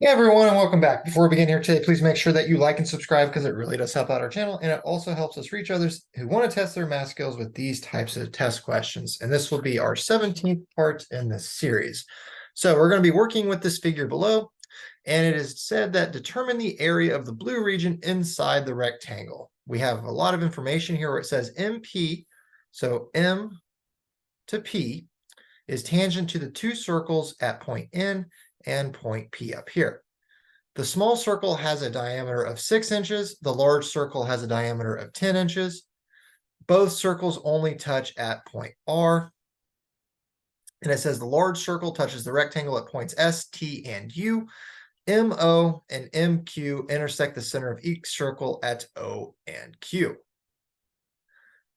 Hey everyone, and welcome back. Before we begin here today, please make sure that you like and subscribe because it really does help out our channel, and it also helps us reach others who want to test their math skills with these types of test questions. And this will be our 17th part in this series. So we're going to be working with this figure below, and it is said that determine the area of the blue region inside the rectangle. We have a lot of information here where it says MP, so M to P is tangent to the two circles at point N and point P up here. The small circle has a diameter of 6 inches. The large circle has a diameter of 10 inches. Both circles only touch at point R. And it says the large circle touches the rectangle at points S, T, and U. MO and MQ intersect the center of each circle at O and Q.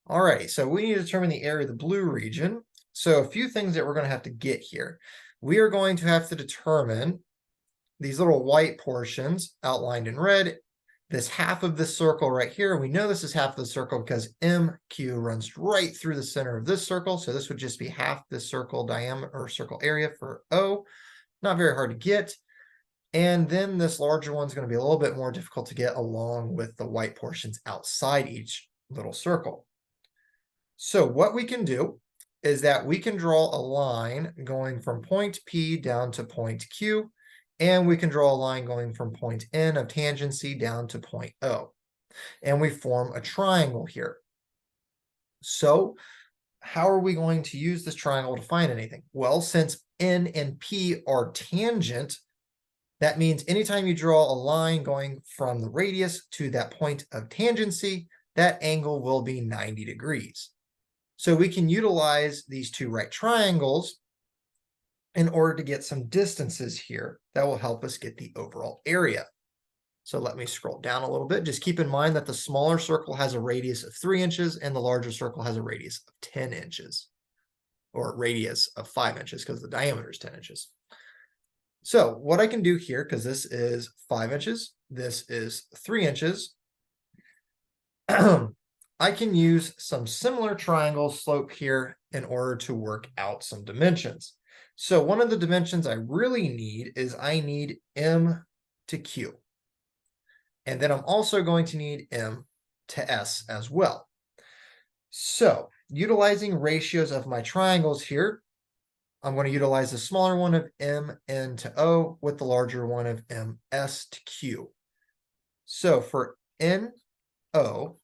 Alrighty, so we need to determine the area of the blue region. So a few things that we're going to have to get here. We are going to have to determine these little white portions outlined in red, this half of this circle right here. We know this is half of the circle because MQ runs right through the center of this circle. So this would just be half the circle diameter or circle area for O. Not very hard to get. And then this larger one's going to be a little bit more difficult to get along with the white portions outside each little circle. So what we can do is that we can draw a line going from point P down to point Q, and we can draw a line going from point N of tangency down to point O. And we form a triangle here. So how are we going to use this triangle to find anything? Well, since N and P are tangent, that means anytime you draw a line going from the radius to that point of tangency, that angle will be 90 degrees. So we can utilize these two right triangles in order to get some distances here that will help us get the overall area. So let me scroll down a little bit. Just keep in mind that the smaller circle has a radius of 3 inches and the larger circle has a radius of 10 inches, or radius of 5 inches because the diameter is 10 inches. So what I can do here, because this is 5 inches, this is 3 inches, I can use some similar triangle slope here in order to work out some dimensions. So one of the dimensions I really need is I need M to Q. And then I'm also going to need M to S as well. So utilizing ratios of my triangles here, I'm going to utilize the smaller one of MN to O with the larger one of MS to Q. So for NO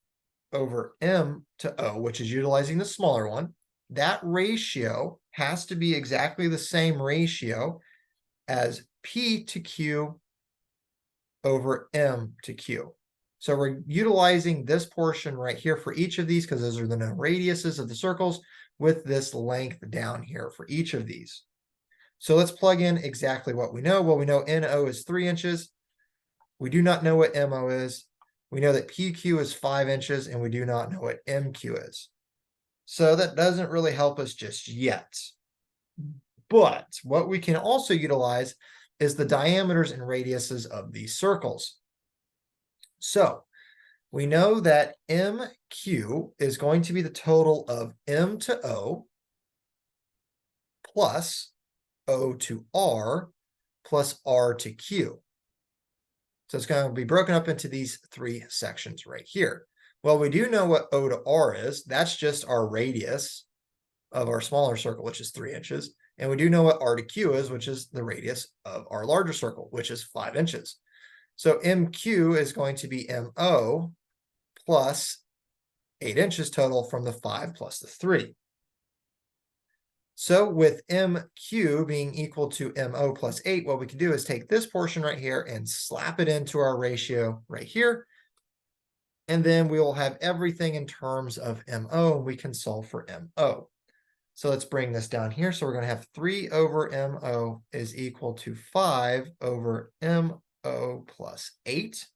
over M to O, which is utilizing the smaller one, that ratio has to be exactly the same ratio as P to Q over M to Q. So we're utilizing this portion right here for each of these because those are the known radiuses of the circles with this length down here for each of these. So let's plug in exactly what we know. Well, we know NO is 3 inches. We do not know what MO is. We know that PQ is 5 inches, and we do not know what MQ is. So that doesn't really help us just yet. But what we can also utilize is the diameters and radiuses of these circles. So we know that MQ is going to be the total of M to O plus O to R plus R to Q. So it's going to be broken up into these 3 sections right here. Well, we do know what O to R is. That's just our radius of our smaller circle, which is 3 inches. And we do know what R to Q is, which is the radius of our larger circle, which is 5 inches. So MQ is going to be MO plus 8 inches total from the 5 plus the 3. So with MQ being equal to MO plus 8, what we can do is take this portion right here and slap it into our ratio right here. And then we will have everything in terms of MO, and we can solve for MO. So let's bring this down here. So we're going to have 3 over MO is equal to 5 over MO plus 8.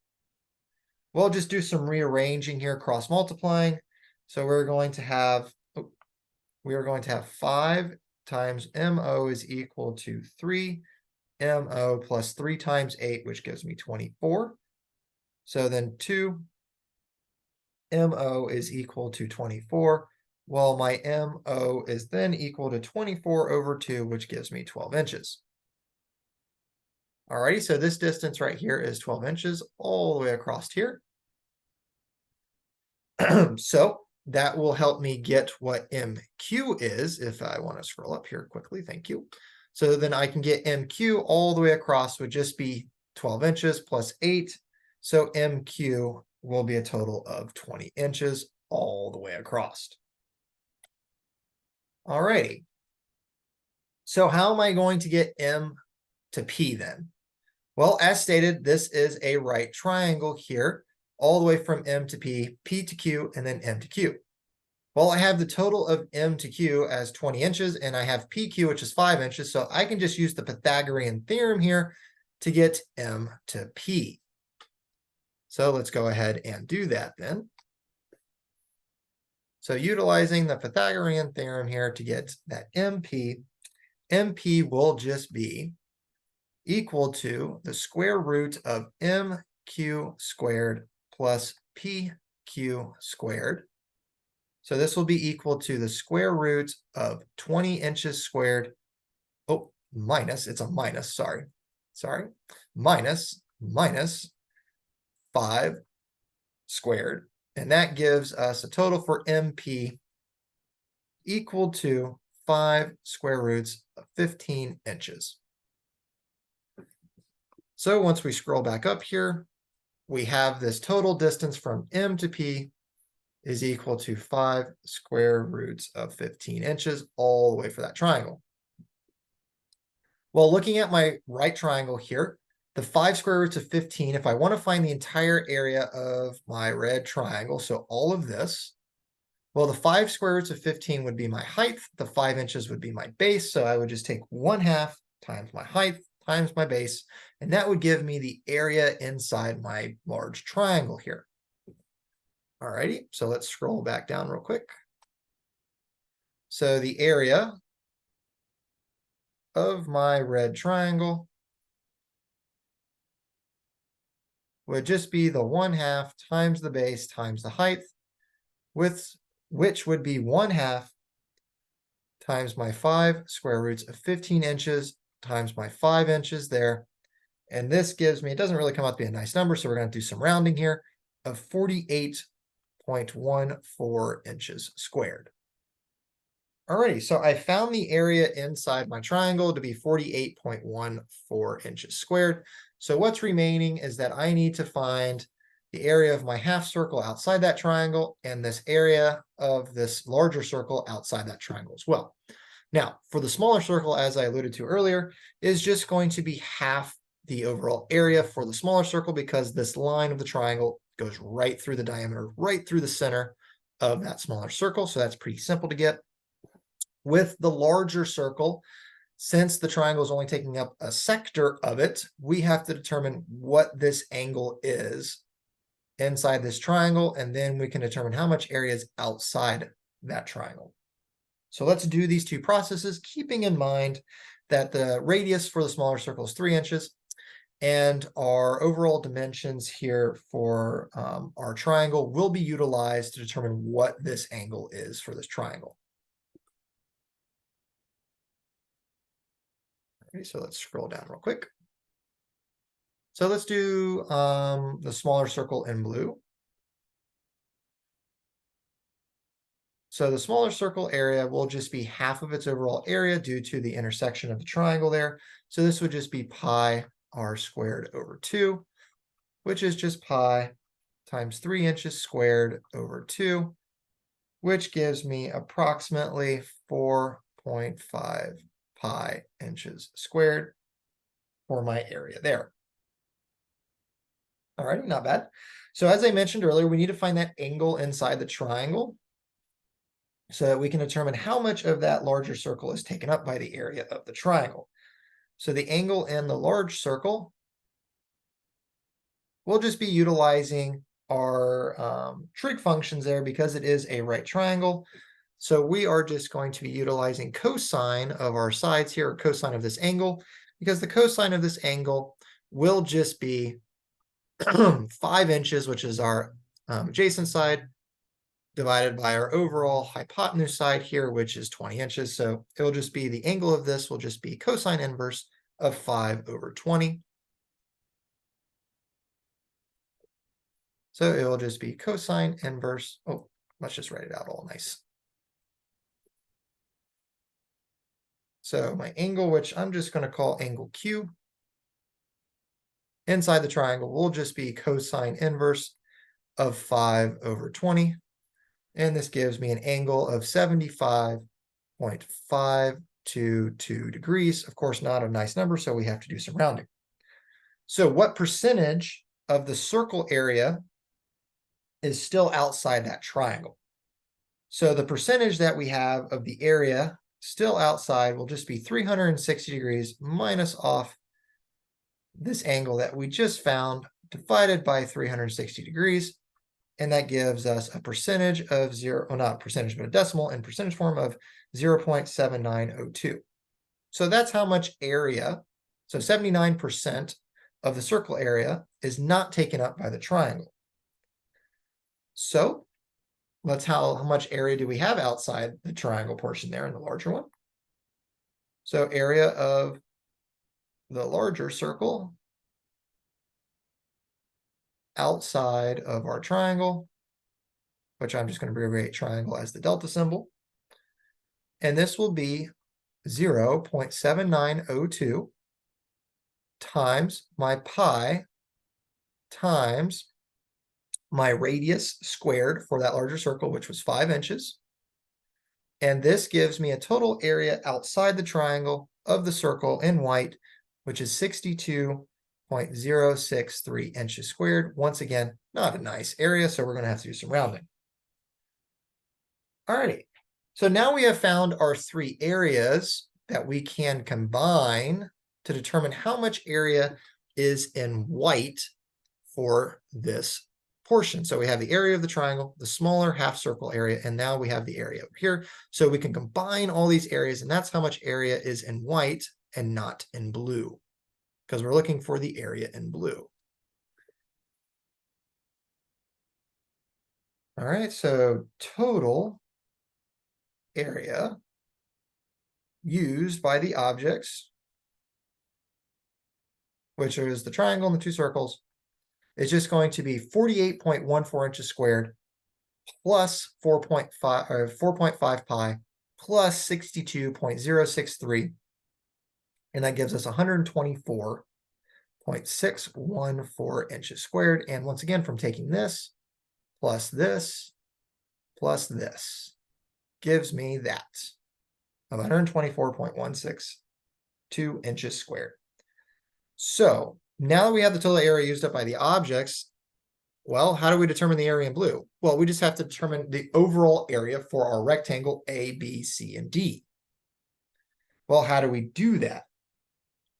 We'll just do some rearranging here, cross multiplying. So we're going to have 5 times MO is equal to 3 MO plus 3 times 8, which gives me 24. So then 2 MO is equal to 24. Well, my MO is then equal to 24 over 2, which gives me 12 inches. Alrighty, so this distance right here is 12 inches all the way across here. So that will help me get what MQ is if I want to scroll up here quickly. Thank you. So then I can get MQ all the way across would just be 12 inches plus 8. So MQ will be a total of 20 inches all the way across. Alrighty. So how am I going to get M to P then? Well, as stated, this is a right triangle here, all the way from M to P, P to Q, and then M to Q. Well, I have the total of M to Q as 20 inches, and I have PQ, which is 5 inches, so I can just use the Pythagorean theorem here to get M to P. So let's go ahead and do that then. So utilizing the Pythagorean theorem here to get that MP will just be equal to the square root of MQ squared plus PQ squared. So this will be equal to the square root of 20 inches squared. Oh, minus, it's a minus, sorry. Minus 5 squared. And that gives us a total for MP equal to 5 square roots of 15 inches. So once we scroll back up here, we have this total distance from M to P is equal to 5 square roots of 15 inches all the way for that triangle. Well, looking at my right triangle here, the 5 square roots of 15, if I want to find the entire area of my red triangle, so all of this, well, the 5 square roots of 15 would be my height, the 5 inches would be my base, so I would just take 1/2 times my height times my base, and that would give me the area inside my large triangle here. Alrighty, so let's scroll back down real quick. So the area of my red triangle would just be the 1/2 times the base times the height, which would be 1/2 times my 5 square roots of 15 inches times my 5 inches there. And this gives me, it doesn't really come out to be a nice number, so we're going to do some rounding here, of 48.14 inches squared. Alrighty, so I found the area inside my triangle to be 48.14 inches squared. So what's remaining is that I need to find the area of my half circle outside that triangle and this area of this larger circle outside that triangle as well. Now, for the smaller circle, as I alluded to earlier, is just going to be half the overall area for the smaller circle because this line of the triangle goes right through the diameter, right through the center of that smaller circle. So that's pretty simple to get. With the larger circle, since the triangle is only taking up a sector of it, we have to determine what this angle is inside this triangle, and then we can determine how much area is outside that triangle. So let's do these two processes, keeping in mind that the radius for the smaller circle is 3 inches, and our overall dimensions here for our triangle will be utilized to determine what this angle is for this triangle. Okay, so let's scroll down real quick. So let's do the smaller circle in blue. So the smaller circle area will just be half of its overall area due to the intersection of the triangle there. So this would just be pi r squared over 2, which is just pi times 3 inches squared over 2, which gives me approximately 4.5 pi inches squared for my area there. All right, not bad. So as I mentioned earlier, we need to find that angle inside the triangle so that we can determine how much of that larger circle is taken up by the area of the triangle. So the angle in the large circle, we'll just be utilizing our trig functions there because it is a right triangle. So we are just going to be utilizing cosine of our sides here, or cosine of this angle, because the cosine of this angle will just be 5 inches, which is our adjacent side, divided by our overall hypotenuse side here, which is 20 inches. So it'll just be the angle of this will just be cosine inverse of 5 over 20. So it will just be cosine inverse. Oh, let's just write it out all nice. So my angle, which I'm just going to call angle Q, inside the triangle will just be cosine inverse of 5/20. And this gives me an angle of 75.522 degrees. Of course, not a nice number, so we have to do some rounding. So what percentage of the circle area is still outside that triangle? So the percentage that we have of the area still outside will just be 360 degrees minus off this angle that we just found divided by 360 degrees. And that gives us a percentage of zero, well, not percentage, but a decimal in percentage form of 0.7902. So that's how much area. So 79% of the circle area is not taken up by the triangle. So let's how much area do we have outside the triangle portion there in the larger one? So area of the larger circle outside of our triangle, which I'm just going to abbreviate triangle as the delta symbol. And this will be 0.7902 times my pi times my radius squared for that larger circle, which was 5 inches. And this gives me a total area outside the triangle of the circle in white, which is 62.063 inches squared. Once again, not a nice area, so we're going to have to do some rounding. All righty. So now we have found our 3 areas that we can combine to determine how much area is in white for this portion. So we have the area of the triangle, the smaller half circle area, and now we have the area over here. So we can combine all these areas, and that's how much area is in white and not in blue, because we're looking for the area in blue. All right, so total area used by the objects, which is the triangle and the 2 circles, is just going to be 48.14 inches squared plus 4.5 pi plus 62.063. And that gives us 124.614 inches squared. And once again, from taking this plus this gives me that of 124.162 inches squared. So now that we have the total area used up by the objects, well, how do we determine the area in blue? Well, we just have to determine the overall area for our rectangle A, B, C, and D. Well, how do we do that?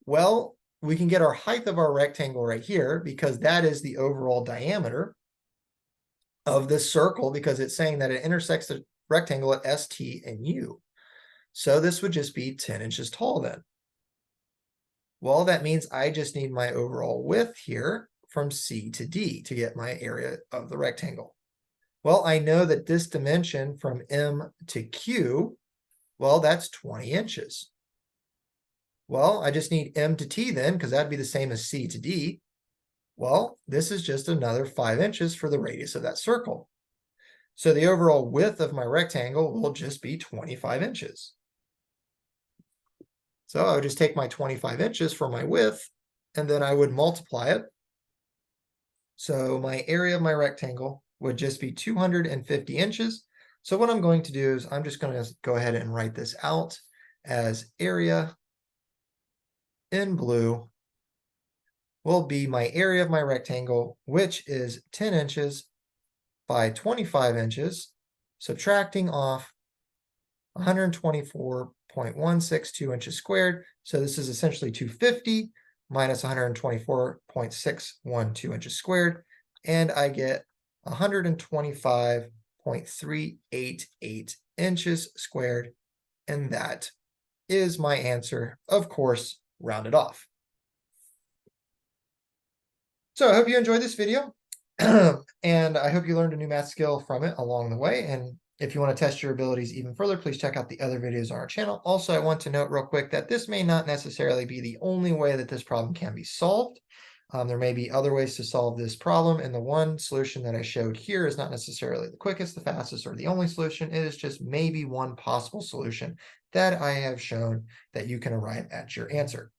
Well, we can get our height of our rectangle right here because that is the overall diameter of this circle, because it's saying that it intersects the rectangle at S, T, and U. So this would just be 10 inches tall then. Well, that means I just need my overall width here from C to D to get my area of the rectangle. Well, I know that this dimension from M to Q, well, that's 20 inches. Well, I just need M to T then, because that'd be the same as C to D. Well, this is just another 5 inches for the radius of that circle. So the overall width of my rectangle will just be 25 inches. So I would just take my 25 inches for my width, and then I would multiply it. So my area of my rectangle would just be 250 inches. So what I'm going to do is I'm just going to go ahead and write this out as area in blue will be my area of my rectangle, which is 10 inches by 25 inches, subtracting off 124.162 inches squared. So this is essentially 250 minus 124.612 inches squared. And I get 125.388 inches squared. And that is my answer, of course, rounded off. So I hope you enjoyed this video. And I hope you learned a new math skill from it along the way. And if you want to test your abilities even further, please check out the other videos on our channel. Also, I want to note real quick that this may not necessarily be the only way that this problem can be solved. There may be other ways to solve this problem, and the one solution that I showed here is not necessarily the quickest, the fastest, or the only solution. It is just maybe one possible solution that I have shown that you can arrive at your answer.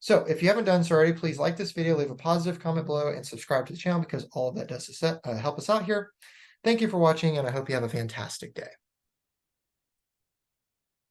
So if you haven't done so already, please like this video, leave a positive comment below, and subscribe to the channel because all of that does help us out here. Thank you for watching, and I hope you have a fantastic day.